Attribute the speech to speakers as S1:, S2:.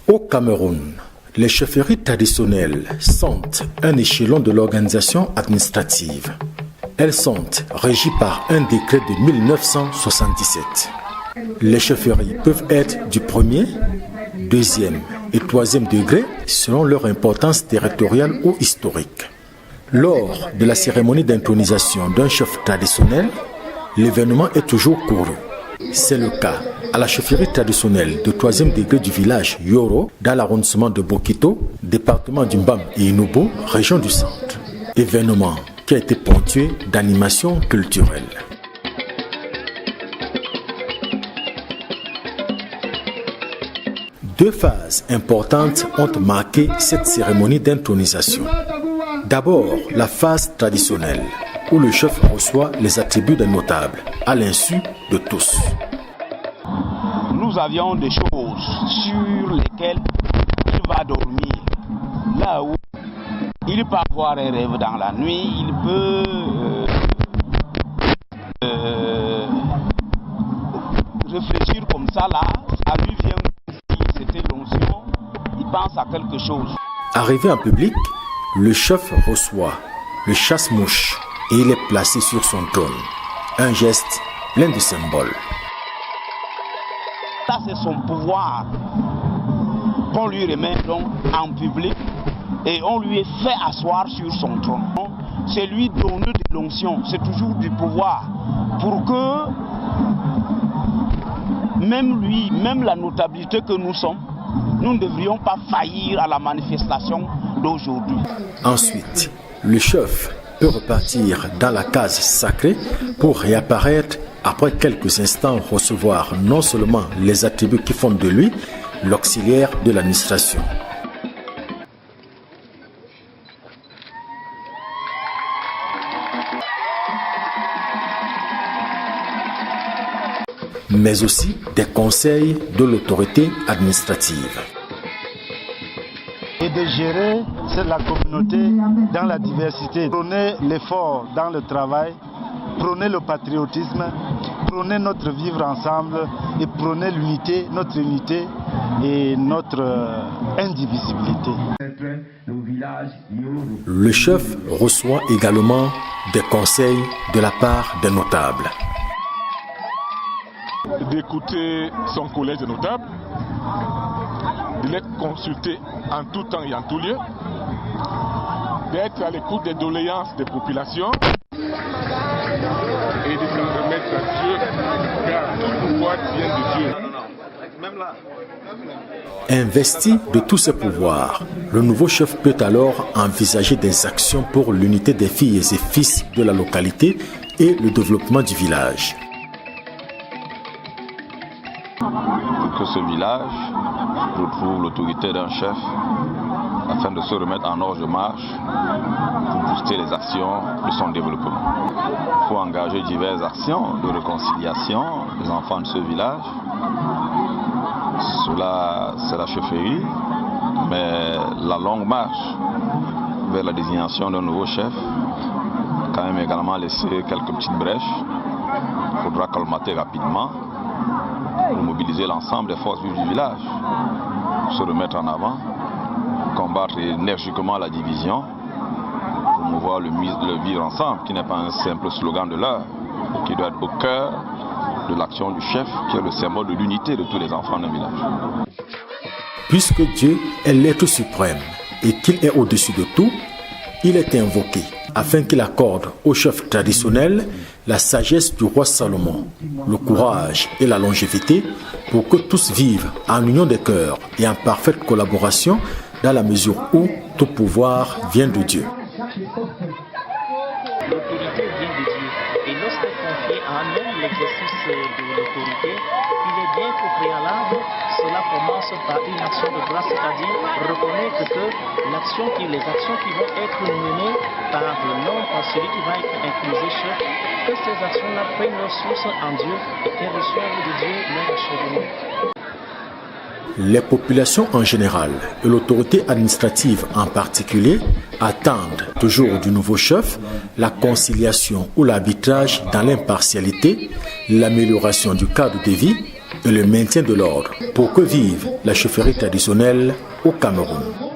S1: Au Cameroun, les chefferies traditionnelles sont un échelon de l'organisation administrative. Elles sont régies par un décret de 1977. Les chefferies peuvent être du premier, deuxième et troisième degré selon leur importance territoriale ou historique. Lors de la cérémonie d'intronisation d'un chef traditionnel, l'événement est toujours couru. C'est le cas à la chefferie traditionnelle de troisième degré du village Yoro, dans l'arrondissement de Bokito, département du Mbam et Inubu, région du centre. Événement qui a été ponctué d'animations culturelles. Deux phases importantes ont marqué cette cérémonie d'intronisation. D'abord, la phase traditionnelle, où le chef reçoit les attributs d'un notable, à l'insu de tous.
S2: Nous avions des choses sur lesquelles il va dormir. Là où il peut avoir un rêve dans la nuit, il peut réfléchir comme ça là, ça lui vient si c'était l'onction, il pense à quelque chose.
S1: Arrivé en public, le chef reçoit le chasse-mouche et il est placé sur son trône. Un geste plein de symboles.
S2: Ça c'est son pouvoir qu'on lui remet donc en public et on lui fait asseoir sur son trône. C'est lui donner de l'onction, c'est toujours du pouvoir pour que même lui, même la notabilité que nous sommes, nous ne devrions pas faillir à la manifestation d'aujourd'hui.
S1: Ensuite, le chef peut repartir dans la case sacrée pour réapparaître après quelques instants recevoir non seulement les attributs qui font de lui l'auxiliaire de l'administration. Mais aussi des conseils de l'autorité administrative.
S3: Et de gérer la communauté dans la diversité. Prôner l'effort dans le travail, prôner le patriotisme, prôner notre vivre ensemble et prôner l'unité, notre unité et notre indivisibilité.
S1: Le chef reçoit également des conseils de la part des notables.
S4: D'écouter son collège de notables, de les consulter en tout temps et en tout lieu, d'être à l'écoute des doléances des populations et de s'en remettre à Dieu, car tout pouvoir vient de Dieu.
S1: Investi de tous ses pouvoirs, le nouveau chef peut alors envisager des actions pour l'unité des filles et fils de la localité et le développement du village.
S5: Pour que ce village retrouve l'autorité d'un chef afin de se remettre en ordre de marche pour booster les actions de son développement. Il faut engager diverses actions de réconciliation des enfants de ce village. Cela, c'est la chefferie, mais la longue marche vers la désignation d'un nouveau chef a quand même également laissé quelques petites brèches. Il faudra colmater rapidement pour mobiliser l'ensemble des forces vives du village, se remettre en avant, combattre énergiquement la division, promouvoir le vivre ensemble, qui n'est pas un simple slogan de l'heure, qui doit être au cœur de l'action du chef, qui est le symbole de l'unité de tous les enfants d'un village.
S1: Puisque Dieu est l'être suprême et qu'il est au-dessus de tout, il est invoqué afin qu'il accorde au chef traditionnel la sagesse du roi Salomon, le courage et la longévité pour que tous vivent en union des cœurs et en parfaite collaboration dans la mesure où tout pouvoir vient de Dieu.
S6: L'autorité vient de Dieu et lorsqu'elle confie à un homme l'exercice de l'autorité, il est bien qu'au préalable, cela commence par une action de grâce, c'est-à-dire reconnaître que les actions qui vont être menées par l'homme, par celui qui va être intronisé chef, que ces actions-là prennent leur source en Dieu et qu'elles reçoivent de Dieu leur achèvement.
S1: Les populations en général et l'autorité administrative en particulier attendent toujours du nouveau chef la conciliation ou l'arbitrage dans l'impartialité, l'amélioration du cadre de vie et le maintien de l'ordre pour que vive la chefferie traditionnelle au Cameroun.